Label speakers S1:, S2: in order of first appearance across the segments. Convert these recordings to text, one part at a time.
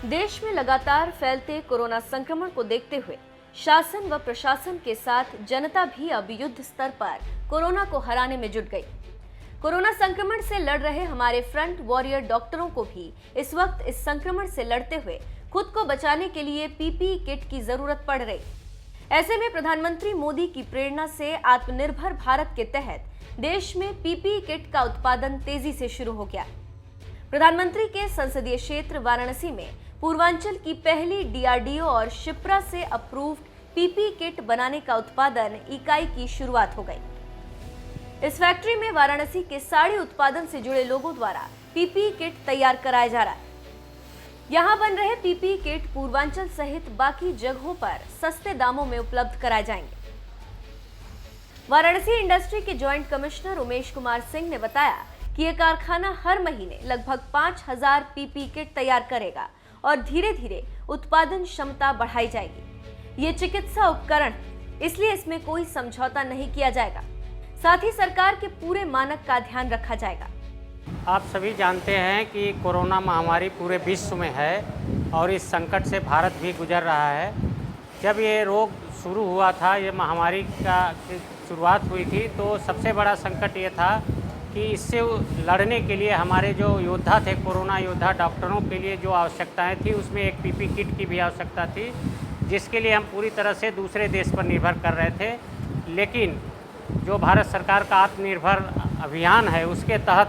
S1: देश में लगातार फैलते कोरोना संक्रमण को देखते हुए शासन व प्रशासन के साथ जनता भी अब युद्ध स्तर पर कोरोना को हराने में जुट गई। कोरोना संक्रमण से लड़ रहे हमारे फ्रंट वॉरियर डॉक्टरों को भी इस वक्त इस संक्रमण से लड़ते हुए खुद को बचाने के लिए पीपीई किट की जरूरत पड़ रही। ऐसे में प्रधानमंत्री मोदी की प्रेरणा से आत्मनिर्भर भारत के तहत देश में पीपीई किट का उत्पादन तेजी से शुरू हो गया। प्रधानमंत्री के संसदीय क्षेत्र वाराणसी में पूर्वांचल की पहली डीआरडीओ और शिप्रा से अप्रूव्ड पीपीई किट बनाने का उत्पादन इकाई की शुरुआत हो गई। इस फैक्ट्री में वाराणसी के साड़ी उत्पादन से जुड़े लोगों द्वारा पीपीई किट तैयार कराया जा रहा है। यहां बन रहे पीपीई किट पूर्वांचल सहित बाकी जगहों पर सस्ते दामों में उपलब्ध कराए जाएंगे। वाराणसी इंडस्ट्री के ज्वाइंट कमिश्नर उमेश कुमार सिंह ने बताया कि यह कारखाना हर महीने लगभग 5000 पीपीई किट तैयार करेगा और धीरे धीरे उत्पादन क्षमता बढ़ाई जाएगी। ये चिकित्सा उपकरण, इसलिए इसमें कोई समझौता नहीं किया जाएगा। साथ ही सरकार के पूरे मानक का ध्यान रखा जाएगा।
S2: आप सभी जानते हैं कि कोरोना महामारी पूरे विश्व में है और इस संकट से भारत भी गुजर रहा है। जब ये रोग शुरू हुआ था, ये महामारी का शुरुआत हुई थी, तो सबसे बड़ा संकट ये था कि इससे लड़ने के लिए हमारे जो योद्धा थे, कोरोना योद्धा डॉक्टरों के लिए जो आवश्यकताएं थी, उसमें एक पीपीई किट की भी आवश्यकता थी, जिसके लिए हम पूरी तरह से दूसरे देश पर निर्भर कर रहे थे। लेकिन जो भारत सरकार का आत्मनिर्भर अभियान है, उसके तहत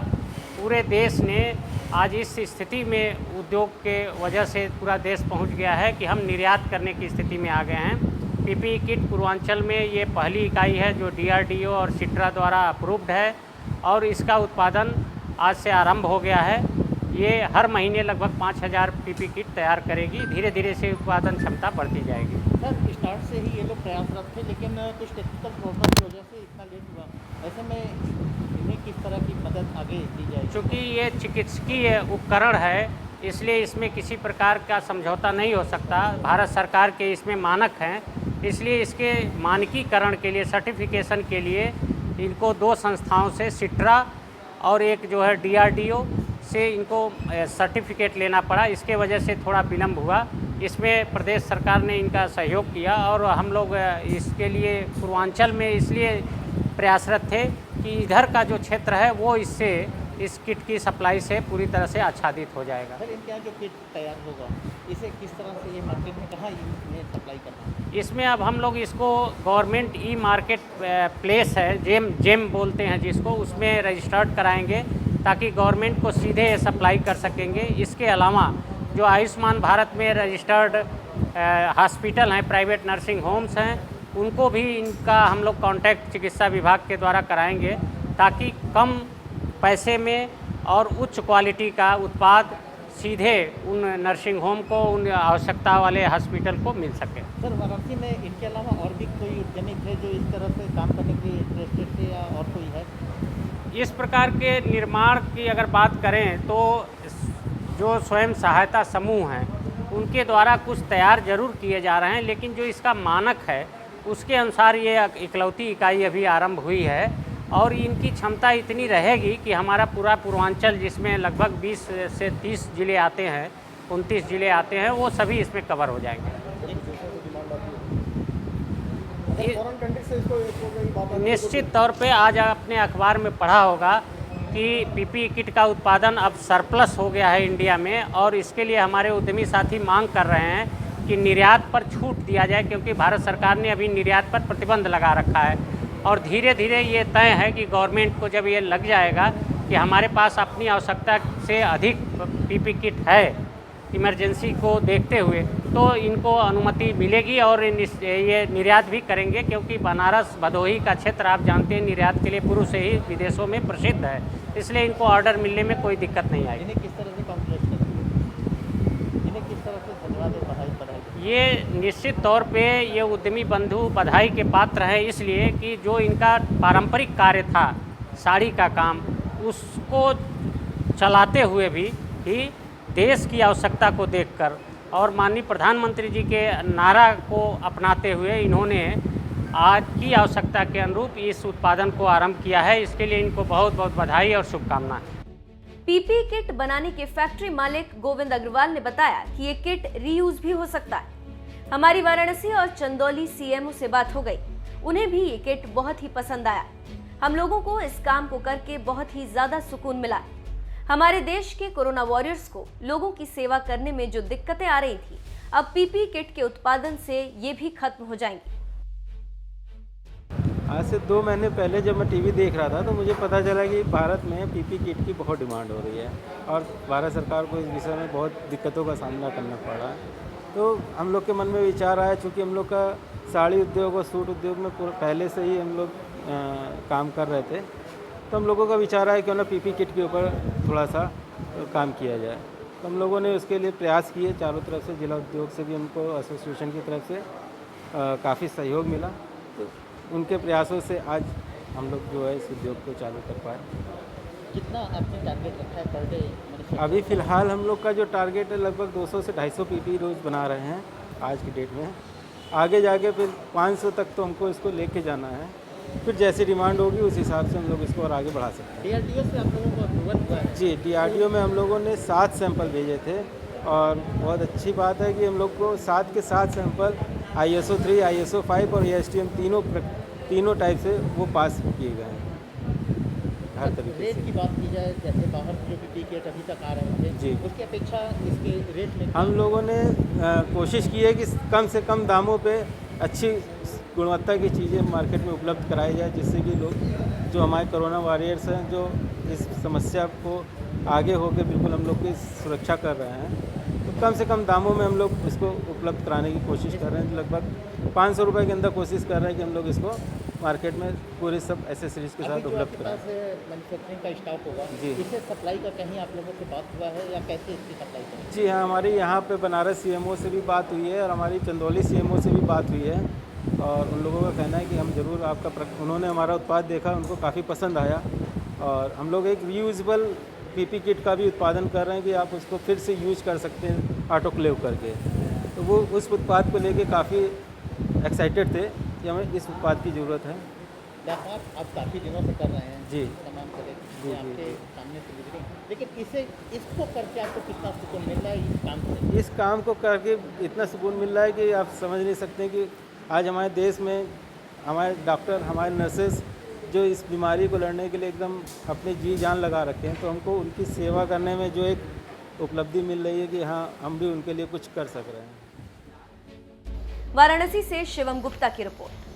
S2: पूरे देश ने आज इस स्थिति में उद्योग के वजह से पूरा देश पहुंच गया है कि हम निर्यात करने की स्थिति में आ गए हैं। पीपीई किट पूर्वांचल में ये पहली इकाई है जो डीआरडीओ और सिट्रा द्वारा अप्रूव्ड है और इसका उत्पादन आज से आरंभ हो गया है। ये हर महीने लगभग 5000 पीपीई किट तैयार करेगी। धीरे धीरे से उत्पादन क्षमता बढ़ती जाएगी।
S3: सर, स्टार्ट से ही ये लोग प्रयासरत थे, लेकिन कुछ टेक्निकल प्रॉब्लम की वजह से इतना लेट हुआ। ऐसे में इन्हें किस तरह की मदद आगे दी जाएगी?
S2: चूँकि ये चिकित्सकीय उपकरण है, इसलिए इसमें किसी प्रकार का समझौता नहीं हो सकता। भारत सरकार के इसमें मानक हैं, इसलिए इसके मानकीकरण के लिए, सर्टिफिकेशन के लिए इनको दो संस्थाओं से, सिट्रा और एक जो है डीआरडीओ से इनको सर्टिफिकेट लेना पड़ा। इसके वजह से थोड़ा विलम्ब हुआ। इसमें प्रदेश सरकार ने इनका सहयोग किया और हम लोग इसके लिए पूर्वांचल में इसलिए प्रयासरत थे कि इधर का जो क्षेत्र है वो इससे, इस किट की सप्लाई से पूरी तरह से आच्छादित हो जाएगा।
S3: सर, इनके यहाँ जो किट तैयार होगा, इसे किस तरह से ये मार्केट में कहाँ इन्हें सप्लाई करना है?
S2: इसमें अब हम लोग इसको गवर्नमेंट ई मार्केट प्लेस है, जेम बोलते हैं जिसको, उसमें रजिस्टर्ड कराएंगे ताकि गवर्नमेंट को सीधे सप्लाई कर सकेंगे। इसके अलावा जो आयुष्मान भारत में रजिस्टर्ड हॉस्पिटल हैं, प्राइवेट नर्सिंग होम्स हैं, उनको भी इनका हम लोग कॉन्टैक्ट चिकित्सा विभाग के द्वारा कराएंगे ताकि कम पैसे में और उच्च क्वालिटी का उत्पाद सीधे उन नर्सिंग होम को, उन आवश्यकता वाले हॉस्पिटल को मिल सके।
S3: सर, वाराणसी में इनके अलावा और भी कोई उद्यमी थे जो इस तरह से काम करने के लिए इंटरेस्टेड थे, या और कोई है?
S2: इस प्रकार के निर्माण की अगर बात करें तो जो स्वयं सहायता समूह हैं, उनके द्वारा कुछ तैयार जरूर किए जा रहे हैं, लेकिन जो इसका मानक है उसके अनुसार ये इकलौती इकाई अभी आरंभ हुई है और इनकी क्षमता इतनी रहेगी कि हमारा पूरा पूर्वांचल, जिसमें लगभग 20 से 30 ज़िले आते हैं, 29 ज़िले आते हैं, वो सभी इसमें कवर हो जाएंगे। निश्चित तौर पे आज आपने अखबार में पढ़ा होगा कि पीपीई किट का उत्पादन अब सरप्लस हो गया है इंडिया में और इसके लिए हमारे उद्यमी साथी मांग कर रहे हैं कि निर्यात पर छूट दिया जाए, क्योंकि भारत सरकार ने अभी निर्यात पर प्रतिबंध लगा रखा है और धीरे धीरे ये तय है कि गवर्नमेंट को जब ये लग जाएगा कि हमारे पास अपनी आवश्यकता से अधिक पीपीई किट है इमरजेंसी को देखते हुए, तो इनको अनुमति मिलेगी और ये निर्यात भी करेंगे, क्योंकि बनारस भदोही का क्षेत्र आप जानते हैं निर्यात के लिए पूर्व से ही विदेशों में प्रसिद्ध है, इसलिए इनको ऑर्डर मिलने में कोई दिक्कत नहीं आएगी।
S3: इन्हें किस तरह से कॉम्प्लेक्स करेंगे? इन्हें किस तरह से धन्यवाद और बधाई?
S2: ये निश्चित तौर पे ये उद्यमी बंधु बधाई के पात्र हैं, इसलिए कि जो इनका पारंपरिक कार्य था, साड़ी का काम, उसको चलाते हुए भी देश की आवश्यकता को देखकर और माननीय प्रधानमंत्री जी के नारा को अपनाते हुए इन्होंने आज की आवश्यकता के अनुरूप इस उत्पादन को आरंभ किया है। इसके लिए इनको बहुत बहुत बधाई और शुभकामनाएं।
S1: पीपीई किट बनाने के फैक्ट्री मालिक गोविंद अग्रवाल ने बताया कि ये किट रीयूज भी हो सकता है। हमारी वाराणसी और चंदौली सीएमओ से बात हो गई, उन्हें भी ये किट बहुत ही पसंद आया। हम लोगों को इस काम को करके बहुत ही ज्यादा सुकून मिला। हमारे देश के कोरोना वॉरियर्स को लोगों की सेवा करने में जो दिक्कतें आ रही थी, अब पीपीई किट के उत्पादन से ये भी खत्म हो जाएंगी।
S4: आज से 2 महीने पहले जब मैं टीवी देख रहा था तो मुझे पता चला कि भारत में पीपीई किट की बहुत डिमांड हो रही है और भारत सरकार को इस विषय में बहुत दिक्कतों का सामना करना पड़ रहा है। तो हम लोग के मन में विचार आया, चूँकि हम लोग का साड़ी उद्योग और सूट उद्योग में पहले से ही हम लोग काम कर रहे थे, तो हम लोगों का विचार आया क्यों ना पीपीई किट के ऊपर थोड़ा सा काम किया जाए। तो हम लोगों ने उसके लिए प्रयास किए, चारों तरफ से, जिला उद्योग से भी हमको एसोसिएशन की तरफ से काफ़ी सहयोग मिला। तो उनके प्रयासों से आज हम लोग जो है इस उद्योग को चालू कर पाए।
S3: कितना आपने टारगेट रखा है पर डे?
S4: अभी फ़िलहाल हम लोग का जो टारगेट है लगभग 200 से 250 पीपीई रोज़ बना रहे हैं आज की डेट में। आगे जाके फिर 500 तक तो हमको इसको लेके जाना है, फिर जैसी डिमांड होगी उस हिसाब से हम लोग इसको और आगे बढ़ा सकते हैं।
S3: डीआरडीओ से आप लोगों को अप्रूवल हुआ है?
S4: जी, डीआरडीओ में हम लोगों ने 7 सैंपल भेजे थे और बहुत अच्छी बात है कि हम लोग को 7 के 7 सैंपल ISO 3, ISO 5 और ASTM तीनों टाइप से वो पास किए गए हैं हर तरीके
S3: रेट
S4: से।
S3: की बात की जाए, जैसे बाहर जो पीपीई किट अभी तक आ रहे थे
S4: जी।
S3: उसकी अपेक्षा इसके रेट में
S4: हम लोगों ने कोशिश की है कि कम से कम दामों पे अच्छी गुणवत्ता की चीज़ें मार्केट में उपलब्ध कराई जाए, जिससे कि लोग जो हमारे कोरोना वॉरियर्स हैं जो इस समस्या को आगे होकर बिल्कुल हम लोग की सुरक्षा कर रहे हैं, तो कम से कम दामों में हम लोग इसको उपलब्ध कराने की कोशिश कर रहे हैं। लगभग 500 रुपये के अंदर कोशिश कर रहे हैं कि हम लोग इसको मार्केट में पूरे सब एसेसरीज के साथ उपलब्ध कराएं।
S3: मैन्युफैक्चरिंग का स्टॉक होगा
S4: जी।
S3: इसे सप्लाई का कहीं आप लोगों से बात हुआ है या कैसे इसकी सप्लाई करें?
S4: जी हाँ, हमारी यहाँ पे बनारस सीएमओ से भी बात हुई है और हमारी चंदौली सीएमओ से भी बात हुई है और उन लोगों का कहना है कि हम ज़रूर उन्होंने हमारा उत्पाद देखा, उनको काफ़ी पसंद आया और हम लोग एक रीयूजेबल पीपीई किट का भी उत्पादन कर रहे हैं कि आप उसको फिर से यूज कर सकते हैं ऑटोक्लेव करके। तो वो उस उत्पाद को लेके काफ़ी एक्साइटेड थे कि हमें इस उत्पाद की ज़रूरत है।
S3: व्यापार आप काफ़ी दिनों से कर रहे हैं
S4: जी।
S3: तमाम तरह
S4: जी,
S3: की
S4: जी,
S3: आपके
S4: जी।
S3: सामने से गुजरे, लेकिन इसको करके आपको कितना सुकून मिल रहा है इस काम से?
S4: इस काम को करके इतना सुकून मिल रहा है कि आप समझ नहीं सकते कि आज हमारे देश में हमारे डॉक्टर, हमारे नर्सेस जो इस बीमारी को लड़ने के लिए एकदम अपनी जी जान लगा रखे हैं, तो हमको उनकी सेवा करने में जो एक उपलब्धि मिल रही है कि हाँ, हम भी उनके लिए कुछ कर सक रहे हैं।
S1: वाराणसी से शिवम गुप्ता की रिपोर्ट।